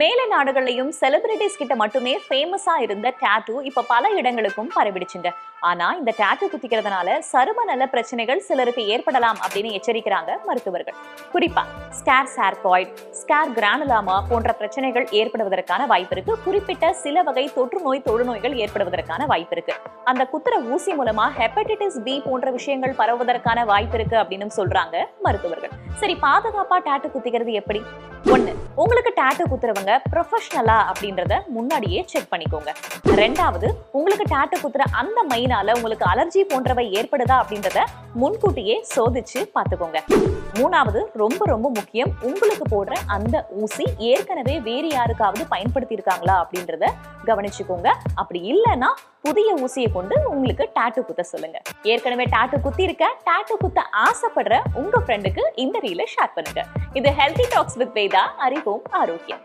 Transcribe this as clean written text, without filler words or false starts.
மேலை நாடுகள்லயும் செலிபிரிட்டிஸ் கிட்ட மட்டுமே ஃபேமஸா இருந்த டாட்டூ இப்ப பல இடங்களுக்கும் பரவிடுச்சுங்க. ஆனா இந்த டாட்டூ குத்திக்கிறதுனால சரும நல பிரச்சனைகள் சிலருக்கு ஏற்படலாம் அப்படின்னு எச்சரிக்கிறாங்க மருத்துவர்கள். குறிப்பா ஸ்கேர் சார்காய்ட், ஸ்கேர் கிரானுலாமா போன்ற பிரச்சனைகள் ஏற்படுவதற்கான வாய்ப்பு இருக்கு. குறிப்பிட்ட சில வகை தொற்று நோய் தொழுநோய்கள் ஏற்படுவதற்கான வாய்ப்பு இருக்கு. அந்த குத்துற ஊசி மூலமா ஹெப்படைட்டிஸ் பி போன்ற விஷயங்கள் பரவுவதற்கான வாய்ப்பு இருக்கு அப்படின்னு சொல்றாங்க மருத்துவர்கள். சரி, பாதுகாப்பா டாட்டூ குத்திக்கிறது எப்படி? ஒண்ணு, உங்களுக்கு டாட்டூ குத்துறவங்க ப்ரொஃபஷனலா அப்படின்றத முன்னாடியே செக் பண்ணிக்கோங்க. ரெண்டாவது, உங்களுக்கு டாட்டூ குத்துற அந்த மைனால உங்களுக்கு அலர்ஜி போன்றவை ஏற்படுதா அப்படின்றத முன்கூட்டியே சோதிச்சு பார்த்துக்கோங்க. மூணாவது, ரொம்ப ரொம்ப முக்கியம், உங்களுக்கு போடுற அந்த ஊசி ஏற்கனவே வேறு யாருக்காவது பயன்படுத்தி இருக்காங்களா அப்படின்றத கவனிச்சுக்கோங்க. அப்படி இல்லைன்னா புதிய ஊசியை கொண்டு உங்களுக்கு டாட்டூ குத்த சொல்லுங்க. ஏற்கனவே டாட்டூ குத்தி இருக்க, டாட்டூ குத்த ஆசைப்படுற உங்க ஃப்ரெண்டுக்கு இந்த ரீலை ஷேர் பண்ணுங்க. இது ஹெல்தி டாக்ஸ் வித் வேதா. அறிவோம் ஆரோக்கியம்.